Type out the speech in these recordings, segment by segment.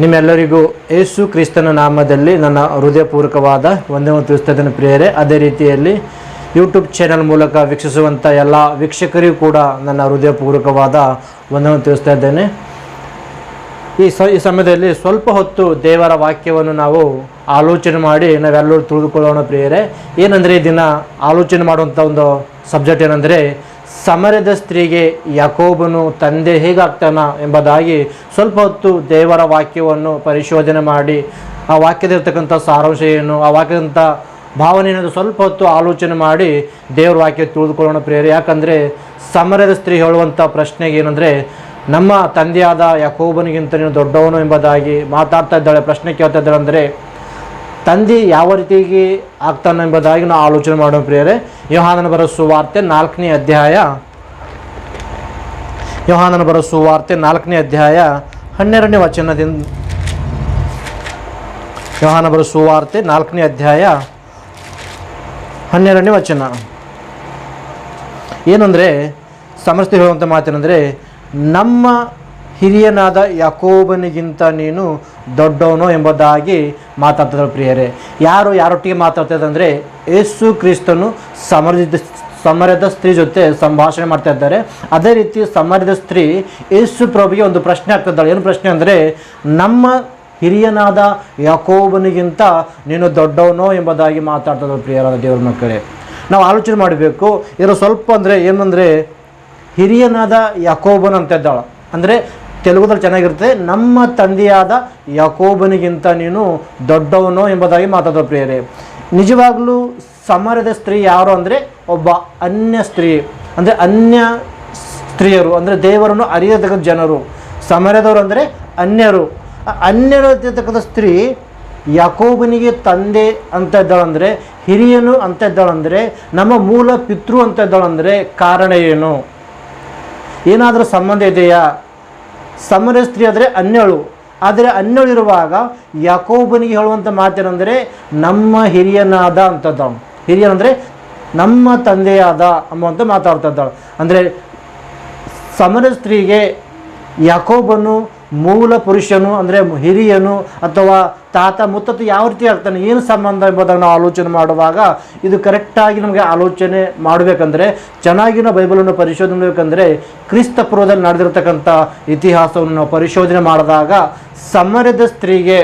ನಿಮ್ಮೆಲ್ಲರಿಗೂ ಯೇಸು ಕ್ರಿಸ್ತನ ನಾಮದಲ್ಲಿ ನನ್ನ ಹೃದಯಪೂರ್ವಕವಾದ ವಂದನೆಯನ್ನು ತಿಳಿಸ್ತಾ ಇದ್ದೇನೆ ಪ್ರಿಯರೇ. ಅದೇ ರೀತಿಯಲ್ಲಿ ಯೂಟ್ಯೂಬ್ ಚಾನೆಲ್ ಮೂಲಕ ವೀಕ್ಷಿಸುವಂಥ ಎಲ್ಲ ವೀಕ್ಷಕರಿಗೂ ಕೂಡ ನನ್ನ ಹೃದಯಪೂರ್ವಕವಾದ ವಂದನೆಯನ್ನು ತಿಳಿಸ್ತಾ ಇದ್ದೇನೆ. ಈ ಸಮಯದಲ್ಲಿ ಸ್ವಲ್ಪ ಹೊತ್ತು ದೇವರ ವಾಕ್ಯವನ್ನು ನಾವು ಆಲೋಚನೆ ಮಾಡಿ ನಾವೆಲ್ಲರೂ ತಿಳಿದುಕೊಳ್ಳೋಣ ಪ್ರಿಯರೇ. ಏನಂದರೆ ಈ ದಿನ ಆಲೋಚನೆ ಮಾಡುವಂಥ ಒಂದು ಸಬ್ಜೆಕ್ಟ್ ಏನಂದರೆ, ಸಮರ್ಯದ ಸ್ತ್ರೀಗೆ ಯಾಕೋಬನು ತಂದೆ ಹೇಗಾಗ್ತಾನ ಎಂಬುದಾಗಿ ಸ್ವಲ್ಪ ಹೊತ್ತು ದೇವರ ವಾಕ್ಯವನ್ನು ಪರಿಶೋಧನೆ ಮಾಡಿ ಆ ವಾಕ್ಯದಲ್ಲಿರ್ತಕ್ಕಂಥ ಸಾರಾಂಶ ಏನು, ಆ ವಾಕ್ಯದಂಥ ಭಾವನೆ ಏನಾದರೂ ಸ್ವಲ್ಪ ಹೊತ್ತು ಆಲೋಚನೆ ಮಾಡಿ ದೇವರ ವಾಕ್ಯ ತಿಳಿದುಕೊಳ್ಳೋಣ ಪ್ರಿಯರೇ. ಯಾಕಂದರೆ ಸಮರ್ಯದ ಸ್ತ್ರೀ ಹೇಳುವಂಥ ಪ್ರಶ್ನೆಗೆ ಏನಂದರೆ, ನಮ್ಮ ತಂದೆಯಾದ ಯಾಕೋಬನಿಗಿಂತ ನೀನು ದೊಡ್ಡವನು ಎಂಬುದಾಗಿ ಮಾತಾಡ್ತಾ ಇದ್ದಾಳೆ. ಪ್ರಶ್ನೆ ಕೇಳ್ತಾ ಇದ್ದಾಳೆ ಅಂದರೆ ತಂದೆ ಯಾವ ರೀತಿಯಾಗಿ ಆಗ್ತಾನೆ ಎಂಬುದಾಗಿ ನಾವು ಆಲೋಚನೆ ಮಾಡೋಣ ಪ್ರಿಯರೇ. ಯೋಹಾನನ ಬರೆದ ಸುವಾರ್ತೆ 4ನೇ ಅಧ್ಯಾಯ, ಯೋಹಾನನ ಬರೆದ ಸುವಾರ್ತೆ 4ನೇ ಅಧ್ಯಾಯ 12ನೇ ವಚನದಿಂದ, ಯೋಹಾನ ಬರೆದ ಸುವಾರ್ತೆ 4ನೇ ಅಧ್ಯಾಯ 12ನೇ ವಚನ ಏನಂದರೆ, ಸಮಸ್ಯೆ ಹೇಳುವಂಥ ಮಾತೇನೆಂದರೆ, ನಮ್ಮ ಹಿರಿಯನಾದ ಯಾಕೋಬನಿಗಿಂತ ನೀನು ದೊಡ್ಡವನು ಎಂಬುದಾಗಿ ಮಾತಾಡ್ತಿದ್ದಾರೆ ಪ್ರಿಯರೇ. ಯಾರೊಟ್ಟಿಗೆ ಮಾತಾಡ್ತಿದ್ದಾರೆ ಅಂದರೆ, ಯೇಸು ಕ್ರಿಸ್ತನು ಸಮರ್ಯದ ಸ್ತ್ರೀ ಜೊತೆ ಸಂಭಾಷಣೆ ಮಾಡ್ತಾ ಇದ್ದಾರೆ. ಅದೇ ರೀತಿ ಸಮರ್ಯದ ಸ್ತ್ರೀ ಯೇಸು ಪ್ರಭುಗೆ ಒಂದು ಪ್ರಶ್ನೆ ಆಗ್ತಿದ್ದಾಳೆ. ಏನು ಪ್ರಶ್ನೆ ಅಂದರೆ, ನಮ್ಮ ಹಿರಿಯನಾದ ಯಾಕೋಬನಿಗಿಂತ ನೀನು ದೊಡ್ಡವನೋ ಎಂಬುದಾಗಿ ಮಾತಾಡ್ತಿದ್ದಾರೆ ಪ್ರಿಯರಾದ ದೇವರ ಮಕ್ಕಳೇ. ನಾವು ಆಲೋಚನೆ ಮಾಡಬೇಕು. ಇದರ ಸ್ವಲ್ಪ ಅಂದರೆ ಏನಂದರೆ, ಹಿರಿಯನಾದ ಯಾಕೋಬನ್ ಅಂತ ಇದ್ದಾಳೆ ಅಂದರೆ ತೆಲುಗುದಲ್ಲಿ ಚೆನ್ನಾಗಿರುತ್ತೆ, ನಮ್ಮ ತಂದೆಯಾದ ಯಾಕೋಬನಿಗಿಂತ ನೀನು ದೊಡ್ಡವನೋ ಎಂಬುದಾಗಿ ಮಾತಾಡೋ ಪ್ರಿಯರೇ. ನಿಜವಾಗ್ಲೂ ಸಮರ್ಯದ ಸ್ತ್ರೀ ಯಾರು ಅಂದರೆ ಒಬ್ಬ ಅನ್ಯ ಸ್ತ್ರೀ, ಅಂದರೆ ಅನ್ಯ ಸ್ತ್ರೀಯರು ಅಂದರೆ ದೇವರನ್ನು ಅರಿಯತಕ್ಕಂಥ ಜನರು. ಸಮರ್ಯದವರು ಅಂದರೆ ಅನ್ಯರು. ಅನ್ಯರತಕ್ಕಂಥ ಸ್ತ್ರೀ ಯಾಕೋಬನಿಗೆ ತಂದೆ ಅಂತ ಇದ್ದಾಳಂದರೆ, ಹಿರಿಯನು ಅಂತ ಇದ್ದಾಳಂದರೆ, ನಮ್ಮ ಮೂಲ ಪಿತೃ ಅಂತ ಇದ್ದಾಳಂದರೆ ಕಾರಣ ಏನು? ಏನಾದರೂ ಸಂಬಂಧ ಇದೆಯಾ? ಸಮರ್ಯ ಸ್ತ್ರೀ ಆದರೆ ಅನ್ಯಳು. ಆದರೆ ಅನ್ಯಳು ಇರುವಾಗ ಯಾಕೋಬನಿಗೆ ಹೇಳುವಂಥ ಮಾತೇನೆಂದರೆ, ನಮ್ಮ ಹಿರಿಯನಾದ ಅಂತದ್ದಾಳು. ಹಿರಿಯನಂದರೆ ನಮ್ಮ ತಂದೆಯಾದ ಎಂಬುವಂತ ಮಾತಾಡ್ತಾ ಇದ್ದಾಳು. ಅಂದರೆ ಸಮರ್ಯ ಸ್ತ್ರೀಗೆ ಯಾಕೋಬನು ಮೂಲ ಪುರುಷನು ಅಂದರೆ ಹಿರಿಯನು ಅಥವಾ ತಾತ ಮುತ್ತತ್ತು ಯಾವ ರೀತಿ ಆಗ್ತಾನೆ, ಏನು ಸಂಬಂಧ ಎಂಬುದನ್ನು ನಾವು ಆಲೋಚನೆ ಮಾಡುವಾಗ ಇದು ಕರೆಕ್ಟಾಗಿ ನಮಗೆ ಆಲೋಚನೆ ಮಾಡಬೇಕಂದ್ರೆ, ಚೆನ್ನಾಗಿ ನಾವು ಬೈಬಲನ್ನು ಪರಿಶೋಧನೆ ಮಾಡಬೇಕಂದ್ರೆ, ಕ್ರಿಸ್ತ ಪೂರ್ವದಲ್ಲಿ ನಡೆದಿರತಕ್ಕಂಥ ಇತಿಹಾಸವನ್ನು ನಾವು ಪರಿಶೋಧನೆ ಮಾಡಿದಾಗ ಸಮರ್ಯದ ಸ್ತ್ರೀಗೆ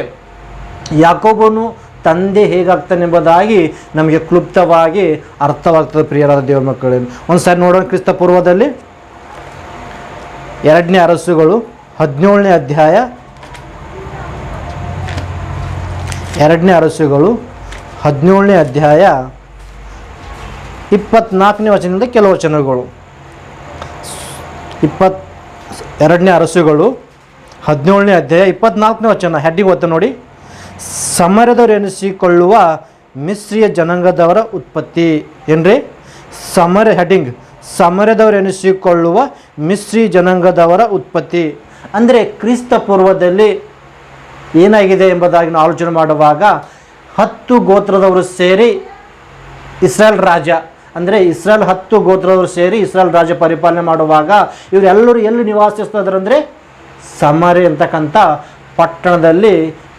ಯಾಕೋಬನು ತಂದೆ ಹೇಗಾಗ್ತಾನೆ ಎಂಬುದಾಗಿ ನಮಗೆ ಕ್ಲುಪ್ತವಾಗಿ ಅರ್ಥವಾಗ್ತದೆ ಪ್ರಿಯರಾದ ದೇವರ ಮಕ್ಕಳೇ. ಒಂದು ಸಾರಿ ನೋಡೋಣ. ಕ್ರಿಸ್ತ ಪೂರ್ವದಲ್ಲಿ 2ನೇ ಅರಸುಗಳು 17ನೇ ಅಧ್ಯಾಯ, 2ನೇ ಅರಸುಗಳು 17ನೇ ಅಧ್ಯಾಯ 24ನೇ ವಚನದಿಂದ ಕೆಲವು ವಚನಗಳು. 2ನೇ ಅರಸುಗಳು 17ನೇ ಅಧ್ಯಾಯ 24ನೇ ವಚನ ಹೆಡ್ಡಿಗೆ ಒತ್ತ ನೋಡಿ. ಸಮರ್ಯದವರು ಎನಿಸಿಕೊಳ್ಳುವ ಮಿಸ್ರಿಯ ಜನಾಂಗದವರ ಉತ್ಪತ್ತಿ ಏನ್ರಿ? ಹೆಡ್ಡಿಂಗ್ ಸಮರ್ಯದವರು ಎನಿಸಿಕೊಳ್ಳುವ ಮಿಸ್ರಿ ಜನಾಂಗದವರ ಉತ್ಪತ್ತಿ ಅಂದರೆ ಕ್ರಿಸ್ತ ಪೂರ್ವದಲ್ಲಿ ಏನಾಗಿದೆ ಎಂಬುದಾಗಿ ನಾವು ಆಲೋಚನೆ ಮಾಡುವಾಗ 10 ಗೋತ್ರದವರು ಸೇರಿ ಇಸ್ರಾಯೇಲ್ ರಾಜ ಅಂದರೆ ಇಸ್ರಾಯೇಲ್ 10 ಗೋತ್ರದವರು ಸೇರಿ ಇಸ್ರಾಯೇಲ್ ರಾಜ ಪರಿಪಾಲನೆ ಮಾಡುವಾಗ ಇವರೆಲ್ಲರೂ ಎಲ್ಲಿ ನಿವಾಸಿಸ್ತಿದ್ರು ಅಂದರೆ ಸಮರ್ಯ ಅಂತಕ್ಕಂಥ ಪಟ್ಟಣದಲ್ಲಿ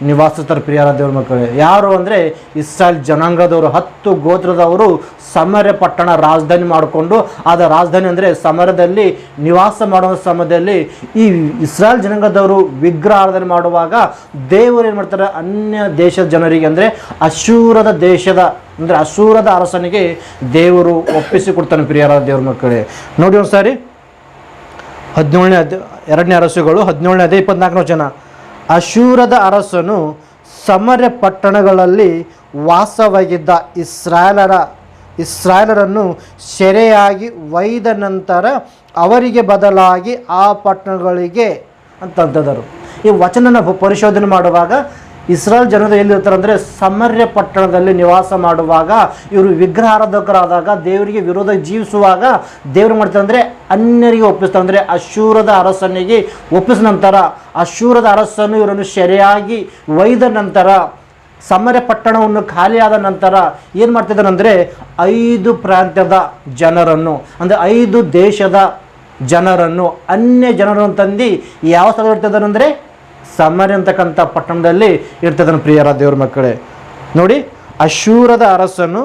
ನಿವಾಸಿಸ್ತಾರೆ ಪ್ರಿಯರಾದ ದೇವರ ಮಕ್ಕಳೇ. ಯಾರು ಅಂದರೆ ಇಸ್ರಾಯೇಲ್ ಜನಾಂಗದವರು 10 ಗೋತ್ರದವರು ಸಮರ್ಯ ಪಟ್ಟಣ ರಾಜಧಾನಿ ಮಾಡಿಕೊಂಡು, ಆದ ರಾಜಧಾನಿ ಅಂದರೆ ಸಮರ್ಯದಲ್ಲಿ ನಿವಾಸ ಮಾಡುವ ಸಮಯದಲ್ಲಿ ಈ ಇಸ್ರಾಯೇಲ್ ಜನಾಂಗದವರು ವಿಗ್ರಹ ಆರಾಧನೆ ಮಾಡುವಾಗ ದೇವರು ಏನು ಮಾಡ್ತಾರೆ, ಅನ್ಯ ದೇಶದ ಜನರಿಗೆ ಅಂದರೆ ಅಶೂರದ ಅರಸನಿಗೆ ದೇವರು ಒಪ್ಪಿಸಿಕೊಡ್ತಾನೆ ಪ್ರಿಯರಾದ ದೇವರ ಮಕ್ಕಳೇ. ನೋಡಿ ಒಂದು ಸಾರಿ 2ನೇ ಅರಸುಗಳು 17ನೇ ಅಧ್ಯಾಯ 24ನೇ ವಚನ. ಅಶೂರದ ಅರಸನು ಸಮರ್ಯ ಪಟ್ಟಣಗಳಲ್ಲಿ ವಾಸವಾಗಿದ್ದ ಇಸ್ರಾಯೇಲರನ್ನು ಸೆರೆಯಾಗಿ ಒಯ್ದ ನಂತರ ಅವರಿಗೆ ಬದಲಾಗಿ ಆ ಪಟ್ಟಣಗಳಿಗೆ ಅಂತಂದರು. ಈ ವಚನನ ಪರಿಶೋಧನೆ ಮಾಡುವಾಗ ಇಸ್ರಾಯೇಲ್ ಜನರು ಎಲ್ಲಿರ್ತಾರೆ ಅಂದರೆ ಸಮರ್ಯ ಪಟ್ಟಣದಲ್ಲಿ ನಿವಾಸ ಮಾಡುವಾಗ ಇವರು ವಿಗ್ರಹಾರಾಧಕರಾದಾಗ ದೇವರಿಗೆ ವಿರೋಧ ಜೀವಿಸುವಾಗ ದೇವರು ಮಾಡ್ತಾರೆ ಅಂದರೆ ಅನ್ಯರಿಗೆ ಒಪ್ಪಿಸ್ತಾರೆ. ಅಂದರೆ ಅಶೂರದ ಅರಸನಿಗೆ ಒಪ್ಪಿಸಿದ ನಂತರ ಅಶೂರದ ಅರಸನು ಇವರನ್ನು ಸೆರೆಯಾಗಿ ಒಯ್ದ ನಂತರ ಸಮರ್ಯ ಪಟ್ಟಣವನ್ನು ಖಾಲಿಯಾದ ನಂತರ ಏನು ಮಾಡ್ತಿದ್ದಾನೆ ಅಂದರೆ 5 ಪ್ರಾಂತ್ಯದ ಜನರನ್ನು ಅಂದರೆ 5 ದೇಶದ ಜನರನ್ನು ಅನ್ಯ ಜನರನ್ನು ತಂದು ಯಾವ ಸ್ಥಳ ಇಡ್ತಿದ್ದಾನೆ ಅಂದರೆ ಸಮರ್ಯ ಅಂತಕ್ಕಂಥ ಪಟ್ಟಣದಲ್ಲಿ ಇರ್ತದನ್ನು ಪ್ರಿಯರ ದೇವ್ರ ಮಕ್ಕಳೇ. ನೋಡಿ, ಅಶ್ಶೂರದ ಅರಸನು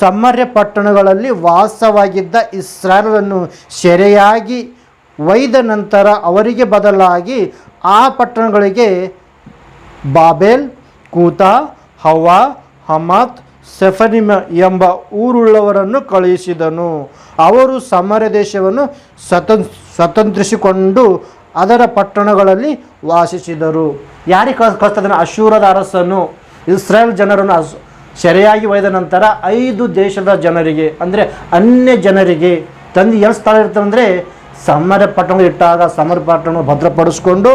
ಸಮರ್ಯ ಪಟ್ಟಣಗಳಲ್ಲಿ ವಾಸವಾಗಿದ್ದ ಇಸ್ರಾಯೇಲರನ್ನು ಸೆರೆಯಾಗಿ ಒಯ್ದ ನಂತರ ಅವರಿಗೆ ಬದಲಾಗಿ ಆ ಪಟ್ಟಣಗಳಿಗೆ ಬಾಬೆಲ್, ಕೂತ, ಹವಾ, ಹಮಾತ್, ಸೆಫನಿಮ ಎಂಬ ಊರುಳ್ಳವರನ್ನು ಕಳುಹಿಸಿದನು. ಅವರು ಸಮರ್ಯ ದೇಶವನ್ನು ಸ್ವತಂತ್ರಿಸಿಕೊಂಡು ಅದರ ಪಟ್ಟಣಗಳಲ್ಲಿ ವಾಸಿಸಿದರು. ಯಾರಿಗೆ ಕಳಿಸ್ತದನ್ನು? ಅಶ್ಶೂರದ ಅರಸನು ಇಸ್ರಾಯೇಲ್ ಜನರನ್ನು ಸೆರೆಯಾಗಿ ಒಯ್ದ ನಂತರ 5 ದೇಶದ ಜನರಿಗೆ, ಅಂದರೆ ಅನ್ಯ ಜನರಿಗೆ ತಂದು ಎಲ್ಲಿ ಸ್ಥಳ ಇರ್ತಾರಂದರೆ ಸಮರ್ಯ ಪಟ್ಟಣ ಇಟ್ಟಾಗ ಸಮರ್ಯ ಪಟ್ಟಣ ಭದ್ರಪಡಿಸ್ಕೊಂಡು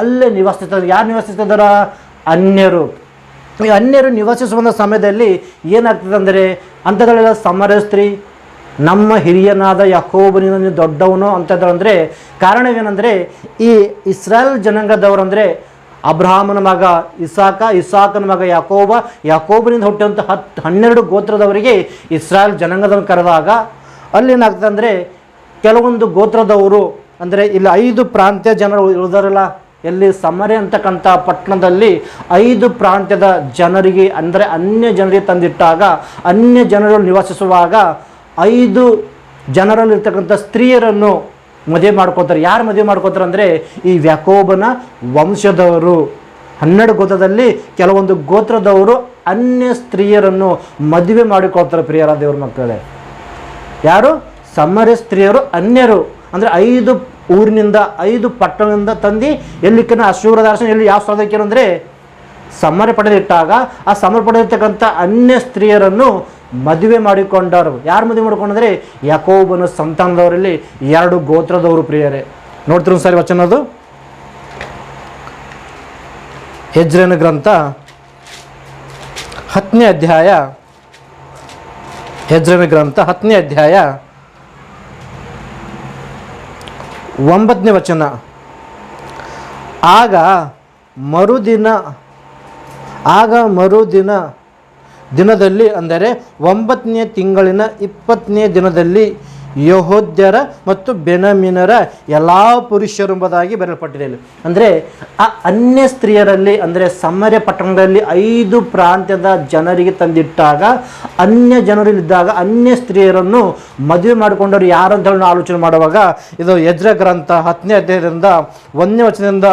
ಅಲ್ಲೇ ನಿವಾಸಿಸ್ತಾರೆ. ಯಾರು ನಿವಾಸಿಸ್ತಿದ್ದಾರ? ಅನ್ಯರು. ಈ ಅನ್ಯರು ನಿವಾಸಿಸುವ ಸಮಯದಲ್ಲಿ ಏನಾಗ್ತದೆ ಅಂದರೆ, ಅಂಥದ್ರೆಲ್ಲ ಸಮರ್ಯ ಸ್ತ್ರೀ ನಮ್ಮ ಹಿರಿಯನಾದ ಯಾಕೋಬನಿಂದ ದೊಡ್ಡವನು ಅಂತಂದರೆ ಕಾರಣವೇನೆಂದರೆ, ಈ ಇಸ್ರಾಯೇಲ್ ಜನಾಂಗದವರಂದರೆ ಅಬ್ರಹಾಮನ ಮಗ ಇಸಾಕ, ಇಸಾಕನ ಮಗ ಯಾಕೋಬ, ಯಾಕೋಬನಿಂದ ಹುಟ್ಟಿದಂಥ 12 ಗೋತ್ರದವರಿಗೆ ಇಸ್ರಾಯೇಲ್ ಜನಾಂಗದವನ್ನು ಕರೆದಾಗ ಅಲ್ಲೇನಾಗ್ತದೆ ಅಂದರೆ, ಕೆಲವೊಂದು ಗೋತ್ರದವರು ಅಂದರೆ ಇಲ್ಲಿ 5 ಪ್ರಾಂತ್ಯ ಜನರು ಉಳಿದಾರಲ್ಲ, ಎಲ್ಲಿ ಸಮರ್ಯ ಅಂತಕ್ಕಂಥ ಪಟ್ಟಣದಲ್ಲಿ 5 ಪ್ರಾಂತ್ಯದ ಜನರಿಗೆ ಅಂದರೆ ಅನ್ಯ ಜನರಿಗೆ ತಂದಿಟ್ಟಾಗ, ಅನ್ಯ ಜನರು ನಿವಾಸಿಸುವಾಗ 5 ಜನರಲ್ಲಿರ್ತಕ್ಕಂಥ ಸ್ತ್ರೀಯರನ್ನು ಮದುವೆ ಮಾಡ್ಕೋತಾರೆ. ಯಾರು ಮದುವೆ ಮಾಡ್ಕೋತಾರೆ ಅಂದರೆ ಈ ಯಾಕೋಬನ ವಂಶದವರು. 12 ಗೋತ್ರದಲ್ಲಿ ಕೆಲವೊಂದು ಗೋತ್ರದವರು ಅನ್ಯ ಸ್ತ್ರೀಯರನ್ನು ಮದುವೆ ಮಾಡಿಕೊಳ್ತಾರೆ ಪ್ರಿಯರ ದೇವ್ರ ಮಕ್ಕಳೇ. ಯಾರು? ಸಮರ್ಯ ಸ್ತ್ರೀಯರು ಅನ್ಯರು. ಅಂದರೆ 5 ಊರಿನಿಂದ 5 ಪಟ್ಟಣದಿಂದ ತಂದು ಎಲ್ಲಿಕ್ಕನ ಅಶ್ಶೂರದ ಅರಸನ ಎಲ್ಲಿ ಯಾವ ಸ್ಥಳದಕ್ಕೆ ಅಂದರೆ ಸಮರ್ಯ ಪಡೆದಿಟ್ಟಾಗ ಆ ಸಮರ್ಯ ಪಡೆದಿರ್ತಕ್ಕಂಥ ಅನ್ಯ ಸ್ತ್ರೀಯರನ್ನು ಮದುವೆ ಮಾಡಿಕೊಂಡರು. ಯಾರು ಮದುವೆ ಮಾಡಿಕೊಂಡ್ರೆ ಯಾಕೋಬನ ಸಂತಾನದವರಲ್ಲಿ 2 ಗೋತ್ರದವರು ಪ್ರಿಯರೇ. ನೋಡ್ತಿರೋ ಸರಿ ವಚನದು ಎಜ್ರನ ಗ್ರಂಥ 10ನೇ ಅಧ್ಯಾಯ, ಎಜ್ರನ ಗ್ರಂಥ 10ನೇ ಅಧ್ಯಾಯ 9ನೇ ವಚನ. ಆಗ ಮರುದಿನ ದಿನದಲ್ಲಿ ಅಂದರೆ 9ನೇ ತಿಂಗಳಿನ 20ನೇ ದಿನದಲ್ಲಿ ಯೆಹೂದ್ಯರ ಮತ್ತು ಬೆನ್ಯಾಮೀನರ ಎಲ್ಲ ಪುರುಷರು ಎಂಬುದಾಗಿ ಬರೆಯಲ್ಪಟ್ಟಿದೆ. ಅಂದರೆ ಆ ಅನ್ಯ ಸ್ತ್ರೀಯರಲ್ಲಿ ಅಂದರೆ ಸಮರ್ಯ ಪಟ್ಟಣದಲ್ಲಿ 5 ಪ್ರಾಂತ್ಯದ ಜನರಿಗೆ ತಂದಿಟ್ಟಾಗ ಅನ್ಯ ಜನರಲ್ಲಿದ್ದಾಗ ಅನ್ಯ ಸ್ತ್ರೀಯರನ್ನು ಮದುವೆ ಮಾಡಿಕೊಂಡವರು ಯಾರು ಅಂತ ಹೇಳಿ ಆಲೋಚನೆ ಮಾಡುವಾಗ ಇದು ಎಜ್ರ ಗ್ರಂಥ 10ನೇ ಅಧ್ಯಾಯದಿಂದ 1ನೇ ವಚನದಿಂದ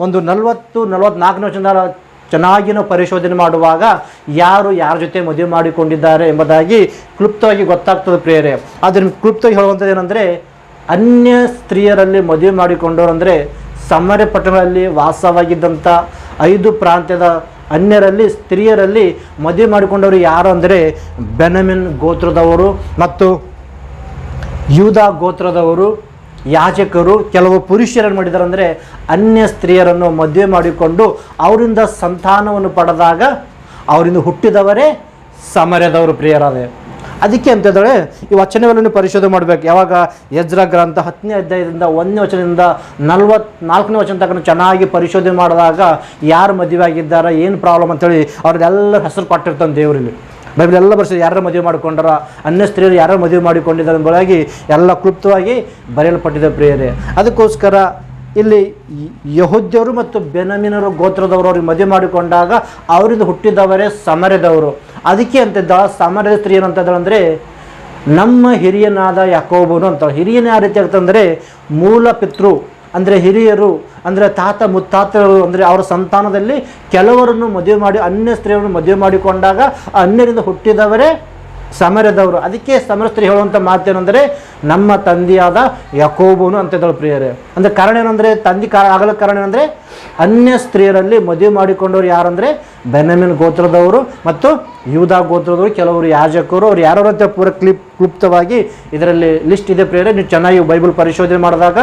40-44ನೇ ವಚನದ ಚೆನ್ನಾಗಿ ನಾವು ಪರಿಶೋಧನೆ ಮಾಡುವಾಗ ಯಾರು ಯಾರ ಜೊತೆ ಮದುವೆ ಮಾಡಿಕೊಂಡಿದ್ದಾರೆ ಎಂಬುದಾಗಿ ಕ್ಲುಪ್ತವಾಗಿ ಗೊತ್ತಾಗ್ತದೆ ಪ್ರಿಯರೇ. ಆದರೆ ಕ್ಲುಪ್ತವಾಗಿ ಹೇಳುವಂಥದ್ದು ಏನಂದರೆ, ಅನ್ಯ ಸ್ತ್ರೀಯರಲ್ಲಿ ಮದುವೆ ಮಾಡಿಕೊಂಡವರು ಅಂದರೆ ಸಮರ್ಯ ಪಟ್ಟಣಗಳಲ್ಲಿ ವಾಸವಾಗಿದ್ದಂಥ 5 ಪ್ರಾಂತ್ಯದ ಅನ್ಯರಲ್ಲಿ ಸ್ತ್ರೀಯರಲ್ಲಿ ಮದುವೆ ಮಾಡಿಕೊಂಡವರು ಯಾರು ಅಂದರೆ ಬೆನ್ಯಾಮೀನ್ ಗೋತ್ರದವರು ಮತ್ತು ಯೂದ ಗೋತ್ರದವರು, ಯಾಜಕರು. ಕೆಲವು ಪುರುಷರನ್ನು ಮಾಡಿದ್ದಾರೆ ಅಂದರೆ ಅನ್ಯ ಸ್ತ್ರೀಯರನ್ನು ಮದುವೆ ಮಾಡಿಕೊಂಡು ಅವರಿಂದ ಸಂತಾನವನ್ನು ಪಡೆದಾಗ ಅವರಿಂದ ಹುಟ್ಟಿದವರೇ ಸಮರ್ಯದವರು ಪ್ರಿಯರಾದ. ಅದಕ್ಕೆ ಅಂತಂದರೆ ಈ ವಚನಗಳನ್ನು ಪರಿಶೋಧನೆ ಮಾಡಬೇಕು. ಯಾವಾಗ ಎಜ್ರ ಗ್ರಂಥ 10ನೇ ಅಧ್ಯಾಯದಿಂದ 1ನೇ ವಚನದಿಂದ 44ನೇ ವಚನ ತನಕ ಚೆನ್ನಾಗಿ ಪರಿಶೋಧನೆ ಮಾಡಿದಾಗ ಯಾರು ಮದುವೆ ಆಗಿದ್ದಾರೆ, ಏನು ಪ್ರಾಬ್ಲಮ್ ಅಂತೇಳಿ ಅವ್ರದ್ದೆಲ್ಲರ ಹೆಸರು ಕೊಟ್ಟಿರ್ತಾನೆ ದೇವರಲ್ಲಿ. ಬೈಬಲ್ ಎಲ್ಲ ಬರ್ಸಿ ಯಾರು ಮದುವೆ ಮಾಡಿಕೊಂಡರ, ಅನ್ಯ ಸ್ತ್ರೀಯರು ಯಾರು ಮದುವೆ ಮಾಡಿಕೊಂಡಿದ್ದಾರೆ ಎಂಬುದಾಗಿ ಎಲ್ಲ ಕ್ಲುಪ್ತವಾಗಿ ಬರೆಯಲ್ಪಟ್ಟಿದೆ ಪ್ರಿಯರೇ. ಅದಕ್ಕೋಸ್ಕರ ಇಲ್ಲಿ ಯೆಹೂದ್ಯರು ಮತ್ತು ಬೆನ್ಯಾಮೀನರು ಗೋತ್ರದವರು ಅವ್ರಿಗೆ ಮದುವೆ ಮಾಡಿಕೊಂಡಾಗ ಅವರಿಂದ ಹುಟ್ಟಿದವರೇ ಸಮರ್ಯದವರು. ಅದಕ್ಕೆ ಅಂತಿದ್ದ ಸಮರ್ಯದ ಸ್ತ್ರೀ ಏನಂತಂದ್ರೆ ಅಂದರೆ ನಮ್ಮ ಹಿರಿಯನಾದ ಯಾಕೋಬನು ಅಂತ. ಹಿರಿಯನ ಯಾವ ರೀತಿ ಆಗ್ತಂದರೆ ಮೂಲ ಪಿತೃ ಅಂದರೆ ಹಿರಿಯರು ಅಂದರೆ ತಾತ ಮುತ್ತಾತರು ಅಂದರೆ ಅವರ ಸಂತಾನದಲ್ಲಿ ಕೆಲವರನ್ನು ಮದುವೆ ಮಾಡಿ ಅನ್ಯ ಸ್ತ್ರೀಯರನ್ನು ಮದುವೆ ಮಾಡಿಕೊಂಡಾಗ ಅನ್ಯರಿಂದ ಹುಟ್ಟಿದವರೇ ಸಮರ್ಯದವರು. ಅದಕ್ಕೆ ಸಮರ್ಯ ಸ್ತ್ರೀ ಹೇಳುವಂಥ ಮಾತೇನೆಂದರೆ ನಮ್ಮ ತಂದೆಯಾದ ಯಾಕೋಬನು ಅಂತಿದ್ದಳು ಪ್ರಿಯರೇ. ಅಂದರೆ ಕಾರಣ ಏನಂದರೆ ತಂದೆ ಆಗಲು ಕಾರಣ ಏನಂದರೆ ಅನ್ಯ ಸ್ತ್ರೀಯರಲ್ಲಿ ಮದುವೆ ಮಾಡಿಕೊಂಡವರು ಯಾರಂದರೆ ಬೆನ್ಯಾಮೀನ್ ಗೋತ್ರದವರು ಮತ್ತು ಯೂದ ಗೋತ್ರದವರು, ಕೆಲವರು ಯಾಜಕರು. ಅವ್ರು ಯಾರು ಅಂತ ಪೂರ ಕ್ಲುಪ್ತವಾಗಿ ಇದರಲ್ಲಿ ಲಿಸ್ಟ್ ಇದೆ ಪ್ರಿಯರೇ. ನೀವು ಚೆನ್ನಾಗಿ ಬೈಬಲ್ ಪರಿಶೋಧನೆ ಮಾಡಿದಾಗ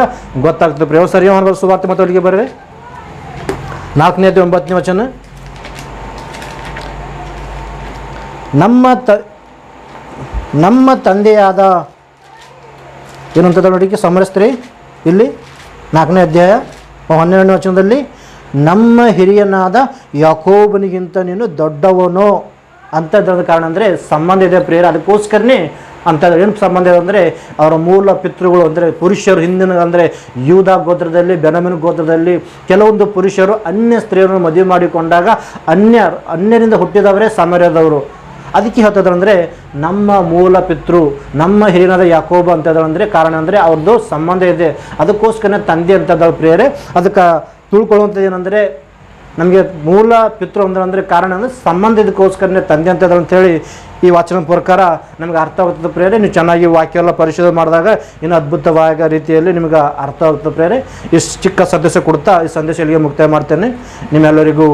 ಗೊತ್ತಾಗ್ತದೆ ಪ್ರಿಯ. ಸರಿ ಸುವಾರ್ತೆ ಮತ್ತು ಅಲ್ಲಿಗೆ ಬರ್ರಿ 4ನೇ 9ನೇ ವಚನ. ನಮ್ಮ ತಂದೆಯಾದ ಏನಂತದ ನೋಡಿಕೆ ಸಮರ್ಯ ಸ್ತ್ರೀ ಇಲ್ಲಿ 4ನೇ ಅಧ್ಯಾಯ 12ನೇ ವಚನದಲ್ಲಿ ನಮ್ಮ ಹಿರಿಯನಾದ ಯಾಕೋಬನಿಗಿಂತ ನೀನು ದೊಡ್ಡವನು ಅಂತ ಕಾರಣ ಅಂದರೆ ಸಂಬಂಧ ಇದೆ ಪ್ರಿಯರೇ. ಅದಕ್ಕೋಸ್ಕರನೇ ಅಂತ ಏನು ಸಂಬಂಧ ಇದೆ ಅಂದರೆ ಅವರ ಮೂಲ ಪಿತೃಗಳು ಅಂದರೆ ಪುರುಷರು ಹಿಂದಿನ ಅಂದರೆ ಯೂದ ಗೋತ್ರದಲ್ಲಿ ಬೆನಮಿನ ಗೋತ್ರದಲ್ಲಿ ಕೆಲವೊಂದು ಪುರುಷರು ಅನ್ಯ ಸ್ತ್ರೀಯರನ್ನು ಮದುವೆ ಮಾಡಿಕೊಂಡಾಗ ಅನ್ಯರಿಂದ ಹುಟ್ಟಿದವರೇ ಸಮರ್ಯದವರು. ಅದಕ್ಕೆ ಹೇಳ್ತದಂದರೆ ನಮ್ಮ ಮೂಲ ಪಿತೃ ನಮ್ಮ ಹಿರಿಯನಾದ ಯಾಕೋಬ ಅಂತಂದರೆ ಕಾರಣ ಅಂದರೆ ಅವ್ರದ್ದು ಸಂಬಂಧ ಇದೆ, ಅದಕ್ಕೋಸ್ಕರ ತಂದೆ ಅಂತದ ಪ್ರಿಯರೇ. ಅದಕ್ಕೆ ತಿಳ್ಕೊಳ್ಳುವಂಥದ್ದು ಏನಂದರೆ ನಮಗೆ ಮೂಲ ಪಿತೃ ಅಂದರೆ ಕಾರಣ ಅಂದರೆ ಸಂಬಂಧ, ಇದಕ್ಕೋಸ್ಕರನೇ ತಂದೆ ಅಂತದ ಅಂಥೇಳಿ ಈ ವಾಚನ ಪ್ರಕಾರ ನಮಗೆ ಅರ್ಥ ಆಗ್ತದೆ ಪ್ರಿಯರೇ. ನೀವು ಚೆನ್ನಾಗಿ ವಾಕ್ಯ ಎಲ್ಲ ಪರಿಶೋಧನೆ ಮಾಡಿದಾಗ ಇನ್ನೂ ಅದ್ಭುತವಾದ ರೀತಿಯಲ್ಲಿ ನಿಮಗೆ ಅರ್ಥ ಆಗ್ತದೆ ಪ್ರಿಯರೇ. ಇಷ್ಟು ಚಿಕ್ಕ ಸಂದೇಶ ಕೊಡ್ತಾ ಈ ಸಂದೇಶ ಇಲ್ಲಿಗೆ ಮುಕ್ತಾಯ ಮಾಡ್ತೇನೆ. ನಿಮ್ಮೆಲ್ಲರಿಗೂ